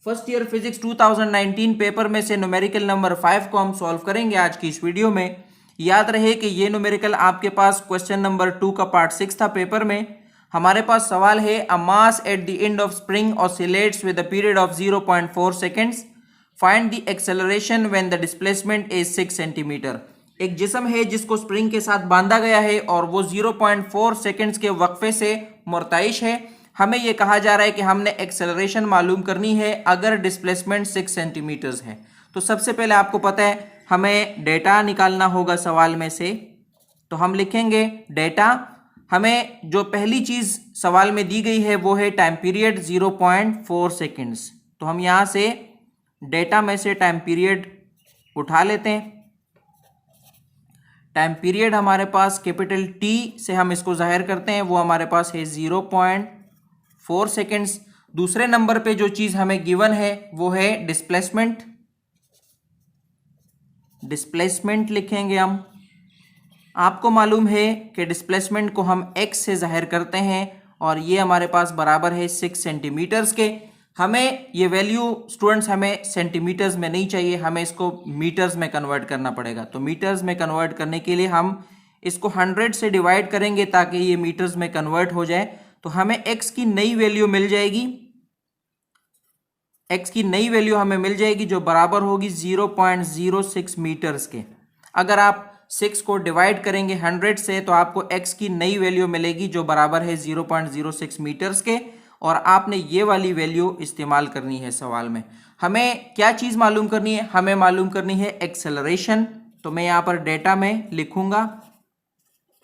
First year physics 2019 paper में से numerical number 5 को हम सॉल्व करेंगे आज की इस वीडियो में। याद रहे कि ये न्यूमेरिकल आपके पास क्वेश्चन नंबर 2 का पार्ट 6 था पेपर में। हमारे पास सवाल है a mass at the end of spring oscillates with a period of 0.4 seconds, find the acceleration when the displacement is 6 centimetre. एक जिस्म है जिसको स्प्रिंग के साथ बांधा गया है और वो 0.4 सेकेंड्स के वक्फे से मुर्ताइश है। हमें यह कहा जा रहा है कि हमने एक्सेलरेशन मालूम करनी है अगर डिस्प्लेसमेंट 6 सेंटीमीटर्स है। तो सबसे पहले आपको पता है हमें डेटा निकालना होगा सवाल में से। तो हम लिखेंगे डेटा। हमें जो पहली चीज सवाल में दी गई है वो है टाइम पीरियड 0.4 सेकेंड्स। तो हम यहां से डेटा में से टाइम पीरियड उठा लेते हैं। टाइम पीरियड हमारे पास कैपिटल टी से हम इसको जाहिर करते हैं, वो हमारे पास है 0.4 सेकेंड्स। दूसरे नंबर पे जो चीज हमें गिवन है वो है डिस्प्लेसमेंट। डिस्प्लेसमेंट लिखेंगे हम। आपको मालूम है कि डिस्प्लेसमेंट को हम x से जाहिर करते हैं और ये हमारे पास बराबर है 6 सेंटीमीटर्स के। हमें ये वैल्यू स्टूडेंट्स हमें सेंटीमीटर्स में नहीं चाहिए, हमें इसको मीटर्स में कन्वर्ट करना पड़ेगा। तो मीटर्स में कन्वर्ट करने के लिए हम इसको 100 से डिवाइड करेंगे ताकि ये मीटर्स में कन्वर्ट हो जाए। तो हमें x की नई वैल्यू मिल जाएगी। x की नई वैल्यू हमें मिल जाएगी जो बराबर होगी 0.06 मीटर्स के। अगर आप 6 को डिवाइड करेंगे 100 से तो आपको x की नई वैल्यू मिलेगी जो बराबर है 0.06 मीटर्स के। और आपने ये वाली वैल्यू इस्तेमाल करनी है सवाल में। हमें क्या चीज मालूम करनी है? हमें मालूम करनी है एक्सेलरेशन। तो मैं यहां पर डेटा में लिखूंगा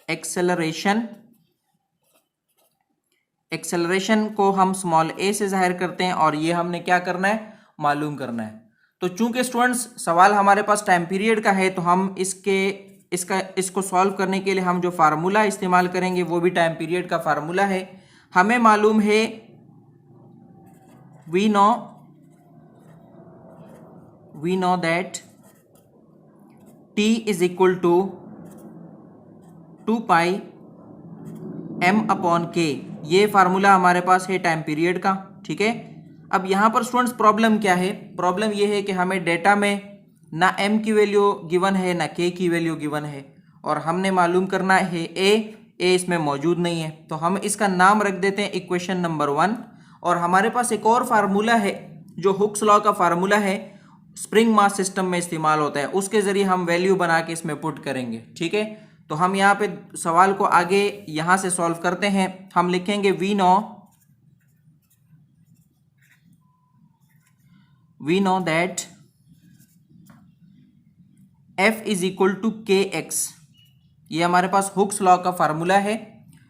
एक्सेलरेशन। एक्सेलरेशन को हम स्मॉल a से जाहिर करते हैं और ये हमने क्या करना है? मालूम करना है। तो चूंकि स्टूडेंट्स सवाल हमारे पास टाइम पीरियड का है तो हम इसको सॉल्व करने के लिए हम जो फार्मूला इस्तेमाल करेंगे वो भी टाइम पीरियड का फार्मूला है। हमें मालूम है we know that t is equal to 2 pi m upon k। ये फार्मूला हमारे पास है टाइम पीरियड का, ठीक है। अब यहां पर स्टूडेंट्स प्रॉब्लम क्या है? प्रॉब्लम ये है कि हमें डेटा में ना m की वैल्यू गिवन है ना k की वैल्यू गिवन है और हमने मालूम करना है a इसमें मौजूद नहीं है। तो हम इसका नाम रख देते हैं इक्वेशन नंबर 1। और हमारे पास एक और फार्मूला है जो हुक्स लॉ का फार्मूला है, स्प्रिंग मास सिस्टम में इस्तेमाल होता है। उसके जरिए हम वैल्यू बना के इसमें पुट करेंगे, ठीक है। तो हम यहाँ पे सवाल को आगे यहां से सॉल्व करते हैं। हम लिखेंगे we know that F is equal to KX। ये हमारे पास हुक्स लॉ का फार्मूला है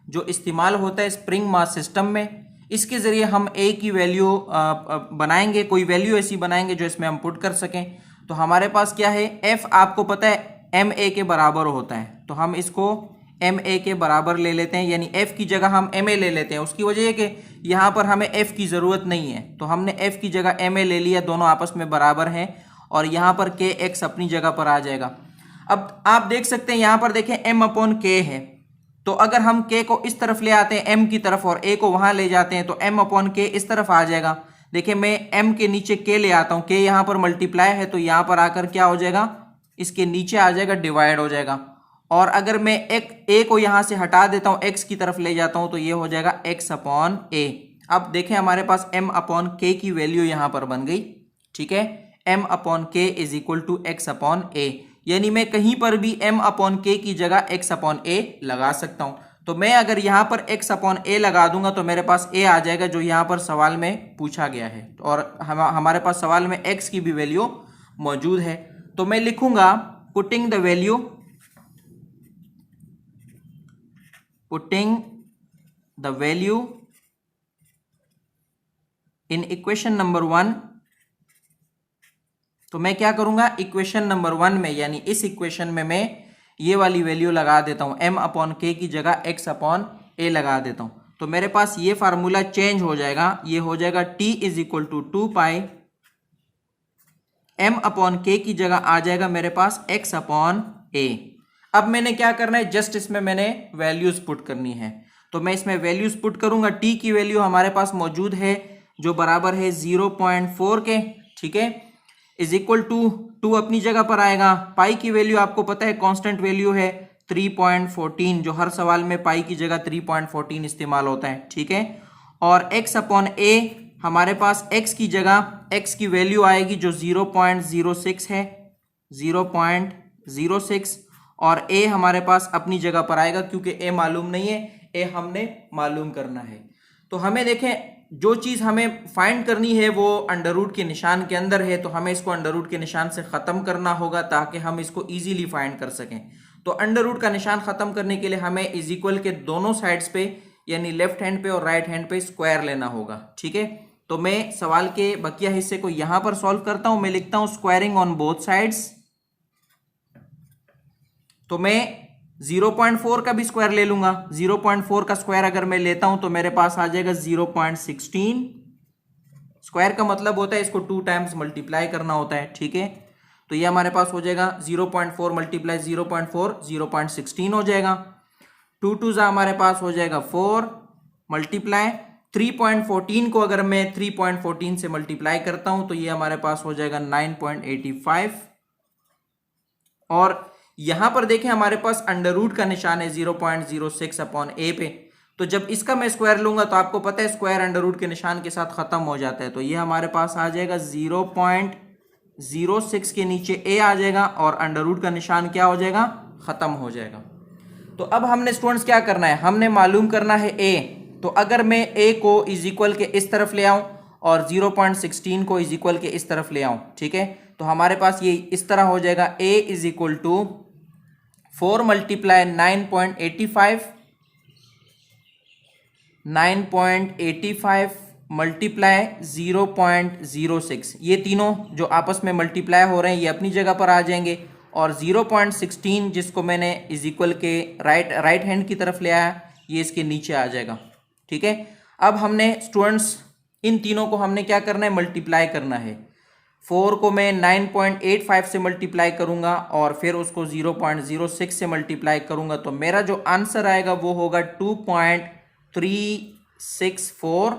जो इस्तेमाल होता है स्प्रिंग मास सिस्टम में। इसके जरिए हम a की वैल्यू बनाएंगे, कोई वैल्यू ऐसी बनाएंगे जो इसमें हम पुट कर सकें। तो हमारे पास क्या है? F आपको पता है ma के बराबर होता है, तो हम इसको ma के बराबर ले लेते हैं, यानी f की जगह हम ma ले लेते हैं। उसकी वजह है कि यहाँ पर हमें f की ज़रूरत नहीं है, तो हमने f की जगह ma ले लिया, दोनों आपस में बराबर हैं और यहाँ पर kx अपनी जगह पर आ जाएगा। अब आप देख सकते हैं यहाँ पर देखें m/k है, तो अगर हम k को इस तरफ ले आते हैं m की तरफ और a को वहां ले जाते हैं तो m/k इस तरफ आ जाएगा। देखिए मैं m के नीचे k ले आता हूं, k यहाँ पर मल्टीप्लाई है तो यहाँ पर आकर क्या हो जाएगा? इसके नीचे आ जाएगा, डिवाइड हो जाएगा। और अगर मैं एक a को यहाँ से हटा देता हूँ, x की तरफ ले जाता हूँ तो ये हो जाएगा x/a। अब देखें हमारे पास m/k की वैल्यू यहाँ पर बन गई, ठीक है। m/k is equal to x/a, यानी मैं कहीं पर भी m/k की जगह x/a लगा सकता हूं। तो मैं अगर यहां पर x/a लगा दूंगा तो मेरे पास a आ जाएगा जो यहां पर सवाल में पूछा गया है और हमारे पास सवाल में x की भी वैल्यू मौजूद है। तो मैं लिखूंगा putting the value in equation number 1। तो मैं क्या करूंगा? इक्वेशन नंबर 1 में, यानी इस इक्वेशन में मैं ये वाली वैल्यू लगा देता हूं, m/k की जगह x/a लगा देता हूं। तो मेरे पास ये फार्मूला चेंज हो जाएगा, ये हो जाएगा t is equal to 2 pi m/k की जगह आ जाएगा मेरे पास x/a। अब मैंने क्या करना है? जस्ट इसमें मैंने वैल्यूज पुट करनी है। तो मैं इसमें वैल्यूज पुट करूंगा। t की वैल्यू हमारे पास मौजूद है जो बराबर है 0.4 के, ठीक है, इज इक्वल टू 2 अपनी जगह पर आएगा। पाई की वैल्यू आपको पता है कांस्टेंट वैल्यू है 3.14, जो हर सवाल में पाई की जगह 3.14 इस्तेमाल होता है, ठीक है। और x अपॉन a, हमारे पास x की जगह x की वैल्यू आएगी जो 0.06 है, 0.06, और a हमारे पास अपनी जगह पर आएगा क्योंकि a मालूम नहीं है, a हमने मालूम करना है। तो हमें देखें जो चीज़ हमें फाइंड करनी है वो अंडर रूट के निशान के अंदर है, तो हमें इसको अंडर रूट के निशान से ख़त्म करना होगा ताकि हम इसको इजीली फाइंड कर सकें। तो अंडर रूट का निशान ख़त्म करने के लिए हमें इज इक्वल के दोनों साइड्स पे यानी लेफ्ट हैंड पे और राइट हैंड पे स्क्वायर लेना होगा, ठीक है। तो मैं सवाल के बकिया हिस्से को यहां पर सॉल्व करता हूं। मैं लिखता हूं स्क्वायरिंग ऑन बोथ साइड्स। तो मैं 0.4 का भी स्क्वायर ले लूंगा। 0.4 का स्क्वायर अगर मैं लेता हूं तो मेरे पास आ जाएगा 0.16। स्क्वायर का मतलब होता है इसको 2 टाइम्स मल्टीप्लाई करना होता है, ठीक है। तो ये हमारे पास हो जाएगा 0.4 मल्टीप्लाई 0.4 0.16 हो जाएगा। 2 2 हमारे पास हो जाएगा 4 मल्टीप्लाई 3.14 को अगर मैं 3.14 से मल्टीप्लाई करता हूं तो ये हमारे पास हो जाएगा 9.85। और यहां पर देखें हमारे पास अंडर रूट का निशान है 0.06 अपॉन a पे। तो जब इसका मैं स्क्वायर लूंगा तो आपको पता है स्क्वायर अंडर रूट के निशान के साथ खत्म हो जाता है। तो ये हमारे पास आ जाएगा 0.06 के नीचे a आ जाएगा और अंडर रूट का निशान क्या हो जाएगा, खत्म हो जाएगा। तो अब हमने स्टूडेंट्स क्या करना है, हमने मालूम करना है a। तो अगर मैं a को इज इक्वल के इस तरफ ले आऊं और 0.16 को इज इक्वल के इस तरफ ले आऊं, ठीक है, तो हमारे पास ये इस तरह हो जाएगा a is equal to 4 multiply 9.85 multiply 0.06। ये तीनों जो आपस में मल्टीप्लाई हो रहे हैं ये अपनी जगह पर आ जाएंगे और 0.16 जिसको मैंने इज इक्वल के राइट हैंड की तरफ ले आया ये इसके नीचे आ जाएगा, ठीक है। अब हमने स्टूडेंट्स इन तीनों को हमने क्या करना है, मल्टीप्लाई करना है। 4 को मैं 9.85 से मल्टीप्लाई करूंगा और फिर उसको 0.06 से मल्टीप्लाई करूंगा तो मेरा जो आंसर आएगा वो होगा 2.364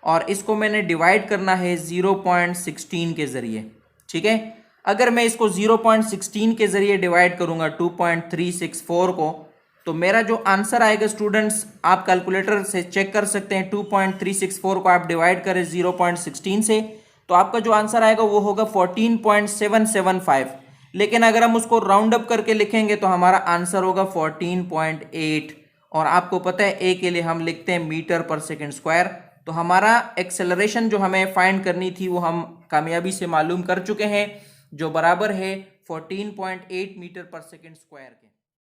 और इसको मैंने डिवाइड करना है 0.16 के ज़रिए, ठीक है। अगर मैं इसको 0.16 के ज़रिए डिवाइड करूंगा 2.364 को तो मेरा जो आंसर आएगा स्टूडेंट्स आप कैलकुलेटर से चेक कर सकते हैं। 2.364 को आप डिवाइड करें 0.16 से तो आपका जो आंसर आएगा वो होगा 14.775। लेकिन अगर हम उसको राउंड अप करके लिखेंगे तो हमारा आंसर होगा 14.8 और आपको पता है ए के लिए हम लिखते हैं मीटर पर सेकंड स्क्वायर। तो हमारा एक्सेलरेशन जो हमें फाइंड करनी थी वो हम कामयाबी से मालूम कर चुके हैं, जो बराबर है 14.8 मीटर पर सेकंड स्क्वायर के।